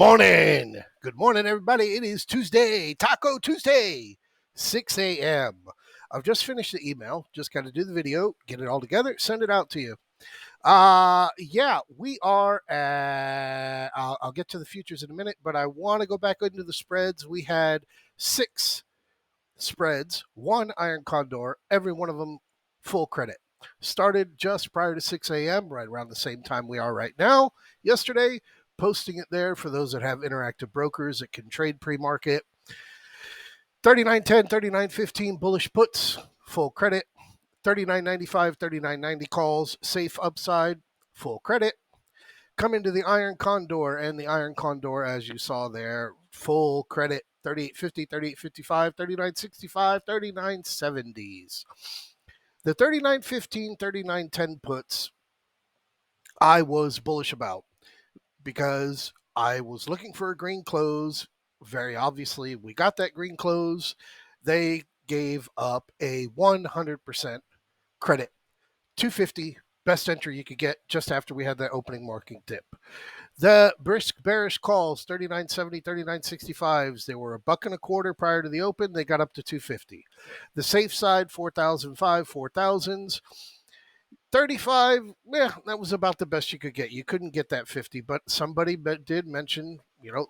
morning. Good morning, everybody. It is Tuesday, Taco Tuesday, 6 a.m. I've just finished the email. Just got to do the video, get it all together, send it out to you. We are at, I'll get to the futures in a minute, but I want to go back into the spreads. We had 6 spreads, 1 iron condor, every one of them full credit. Started just prior to 6 a.m., right around the same time we are right now. Yesterday, posting it there for those that have interactive brokers that can trade pre-market. 39.10, 39.15 bullish puts, full credit. 39.95, 39.90 calls, safe upside, full credit. Come into the iron condor, and the iron condor, as you saw there, full credit. 38.50, 38.55, 39.65, 39.70s. The 39.15, 39.10 puts, I was bullish about because I was looking for a green close. Very obviously, we got that green close. They gave up a 100% credit. 250, best entry you could get just after we had that opening marking dip. The brisk bearish calls, 39.70, 39.65s. They were $1.25 prior to the open. They got up to 250. The safe side, 4,005, 4,000s. 35, that was about the best you could get. You couldn't get that 50, but somebody did mention,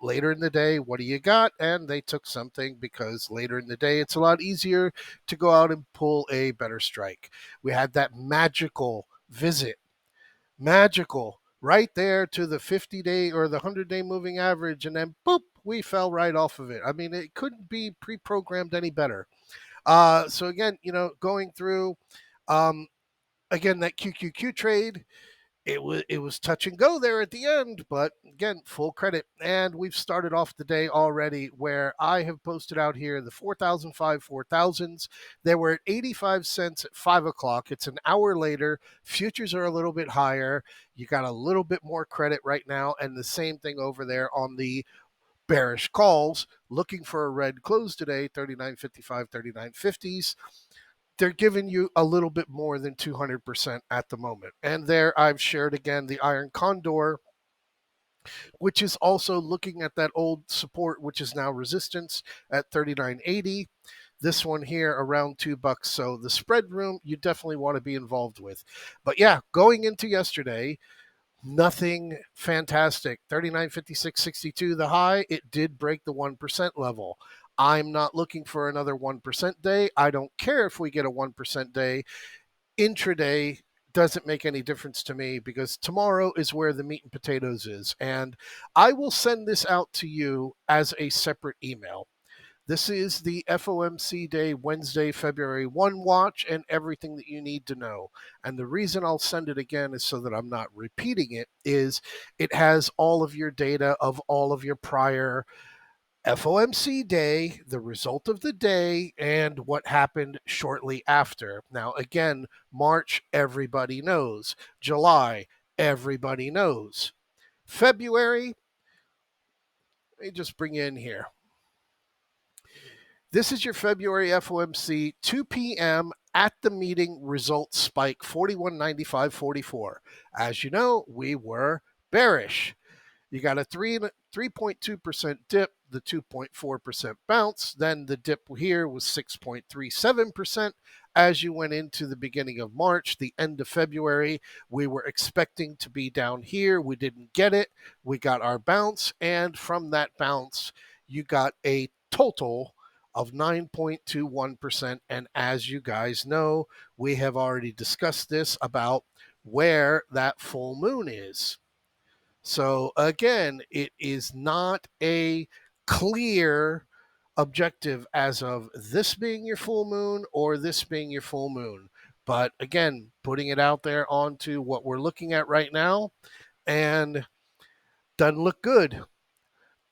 later in the day, what do you got? And they took something because later in the day, it's a lot easier to go out and pull a better strike. We had that magical visit, right there to the 50-day or the 100-day moving average, and then boop, we fell right off of it. I mean, it couldn't be pre-programmed any better. So again, going through, again, that QQQ trade, it was touch and go there at the end, but again, full credit. And we've started off the day already where I have posted out here the 4,005, 4,000s. They were at 85 cents at 5 o'clock. It's an hour later. Futures are a little bit higher. You got a little bit more credit right now. And the same thing over there on the bearish calls, looking for a red close today, 39.55, 39.50s. They're giving you a little bit more than 200% at the moment. And there I've shared again the iron condor, which is also looking at that old support, which is now resistance at 39.80. This one here around $2. So the spread room you definitely want to be involved with. But yeah, going into yesterday, nothing fantastic. 39.56.62 the high. It did break the 1% level. I'm not looking for another 1% day. I don't care if we get a 1% day. Intraday doesn't make any difference to me because tomorrow is where the meat and potatoes is. And I will send this out to you as a separate email. This is the FOMC Day, Wednesday, February 1 watch and everything that you need to know. And the reason I'll send it again is so that I'm not repeating it, is it has all of your data of all of your prior FOMC day, the result of the day, and what happened shortly after. Now, again, March, everybody knows. July, everybody knows. February, let me just bring you in here. This is your February FOMC, 2 p.m. at the meeting result spike, 41.95.44. As you know, we were bearish. You got a 3.2% dip, the 2.4% bounce. Then the dip here was 6.37% as you went into the beginning of March, the end of February. We were expecting to be down here. We didn't get it. We got our bounce. And from that bounce, you got a total of 9.21%. And as you guys know, we have already discussed this about where that full moon is. So again, it is not a clear objective as of this being your full moon or this being your full moon. But again, putting it out there onto what we're looking at right now, and doesn't look good.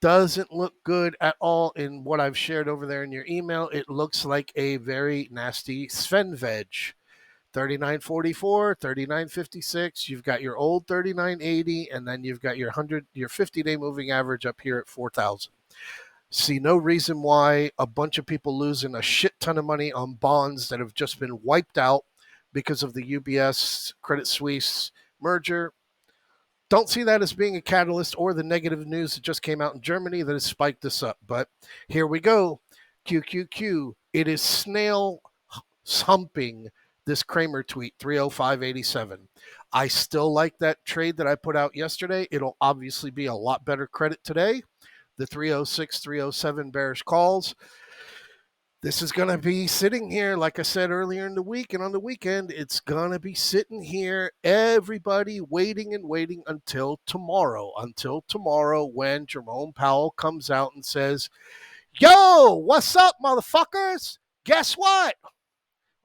Doesn't look good at all in what I've shared over there in your email. It looks like a very nasty Sven veg. 39.44, 39.56. You've got your old 39.80, and then you've got your 50-day moving average up here at 4,000. See no reason why a bunch of people losing a shit ton of money on bonds that have just been wiped out because of the UBS Credit Suisse merger. Don't see that as being a catalyst or the negative news that just came out in Germany that has spiked this up. But here we go. QQQ. It is snail humping this Kramer tweet, 305.87. I still like that trade that I put out yesterday. It'll obviously be a lot better credit today. The 306, 307 bearish calls. This is going to be sitting here, like I said earlier in the week and on the weekend, it's going to be sitting here, everybody waiting and waiting until tomorrow when Jerome Powell comes out and says, yo, what's up, motherfuckers? Guess what?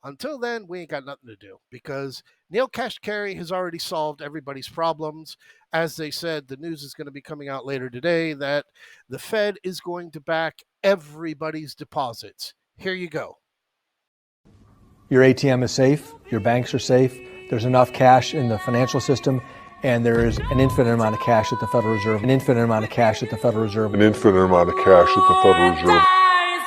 Until then, we ain't got nothing to do because Neil Kashkari has already solved everybody's problems. As they said, the news is going to be coming out later today that the Fed is going to back everybody's deposits. Here you go. Your ATM is safe, your banks are safe, there's enough cash in the financial system, and there is an infinite amount of cash at the Federal Reserve. An infinite amount of cash at the Federal Reserve. An infinite amount of cash at the Federal Reserve.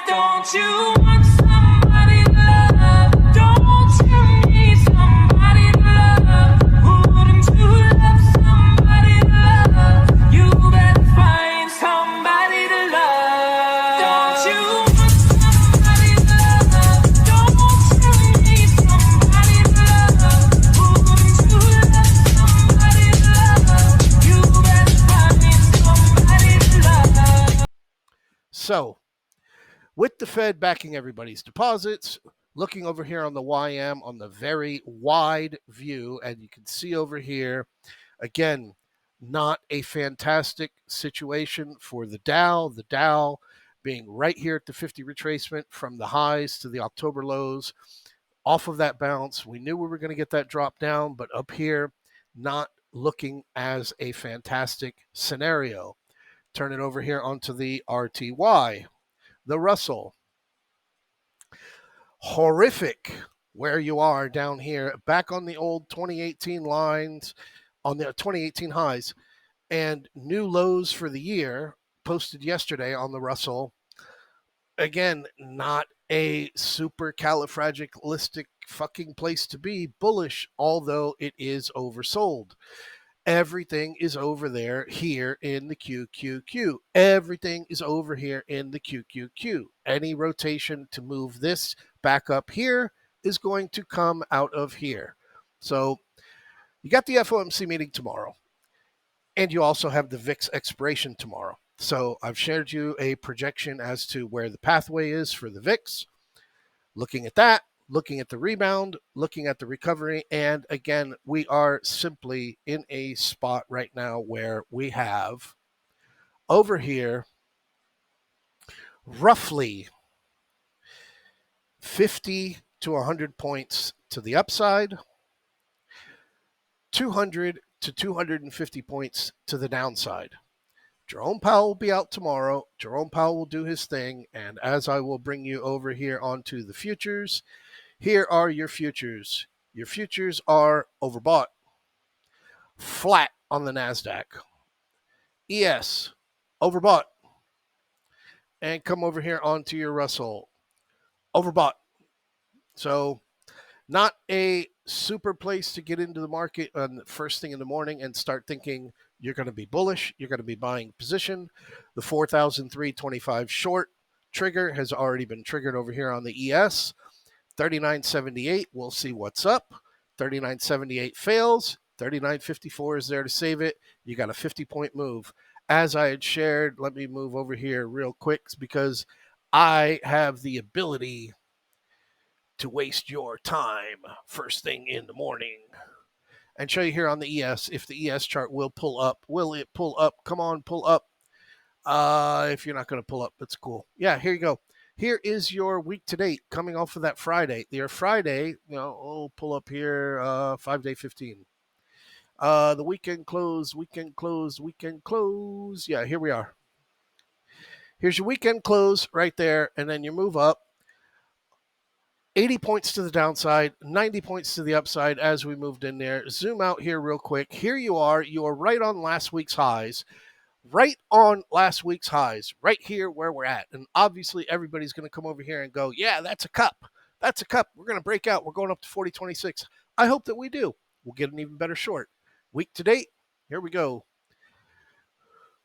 Don't you want somebody to love? Don't you need somebody to love? Wouldn't you love somebody to love? You better find somebody to love. Don't you want somebody to love? Don't you need somebody to love? Wouldn't you love somebody to love? You better find somebody to love. So, with the Fed backing everybody's deposits, looking over here on the YM on the very wide view, and you can see over here, again, not a fantastic situation for the Dow. The Dow being right here at the 50 retracement from the highs to the October lows. Off of that bounce, we knew we were going to get that drop down, but up here, not looking as a fantastic scenario. Turn it over here onto the RTY. The Russell, horrific where you are down here, back on the old 2018 lines, on the 2018 highs, and new lows for the year posted yesterday on the Russell. Again, not a super califragilistic fucking place to be bullish, although it is oversold. Everything is over there here in the QQQ. Everything is over here in the QQQ. Any rotation to move this back up here is going to come out of here. So you got the FOMC meeting tomorrow, and you also have the VIX expiration tomorrow. So I've shared you a projection as to where the pathway is for the VIX. Looking at that, looking at the rebound, looking at the recovery, and again, we are simply in a spot right now where we have over here roughly 50 to 100 points to the upside, 200 to 250 points to the downside. Jerome Powell will be out tomorrow. Jerome Powell will do his thing, and as I will bring you over here onto the futures, here are your futures. Your futures are overbought, flat on the NASDAQ. ES, overbought. And come over here onto your Russell, overbought. So not a super place to get into the market on the first thing in the morning and start thinking you're going to be bullish, you're going to be buying position. The 4,325 short trigger has already been triggered over here on the ES. 39.78, we'll see what's up. 39.78 fails. 39.54 is there to save it. You got a 50-point move. As I had shared, let me move over here real quick because I have the ability to waste your time first thing in the morning and show you here on the ES if the ES chart will pull up. Will it pull up? Come on, pull up. If you're not going to pull up, that's cool. Yeah, here you go. Here is your week to date coming off of that Friday. Your Friday, we'll pull up here 5-day 15. The weekend close. Yeah, here we are. Here's your weekend close right there, and then you move up. 80 points to the downside, 90 points to the upside as we moved in there. Zoom out here real quick. Here you are. You are right on last week's highs. Right on last week's highs, right here where we're at. And obviously everybody's going to come over here and go, yeah, that's a cup. That's a cup. We're going to break out. We're going up to 40.26. I hope that we do. We'll get an even better short. Week to date, Here we go.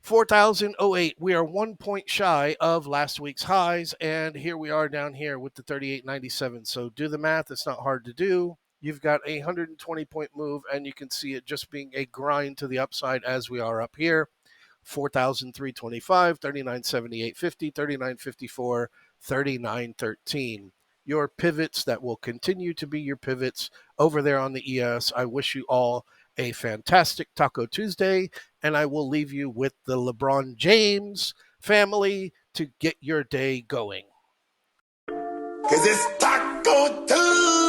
4,008. We are 1 point shy of last week's highs, and here we are down here with the 38.97. So do the math. It's not hard to do. You've got a 120-point move, and you can see it just being a grind to the upside as we are up here. 4,325, 39.78.50, 39.54, 39.13. Your pivots that will continue to be your pivots over there on the ES. I wish you all a fantastic Taco Tuesday, and I will leave you with the LeBron James family to get your day going. 'Cause it's Taco Tuesday.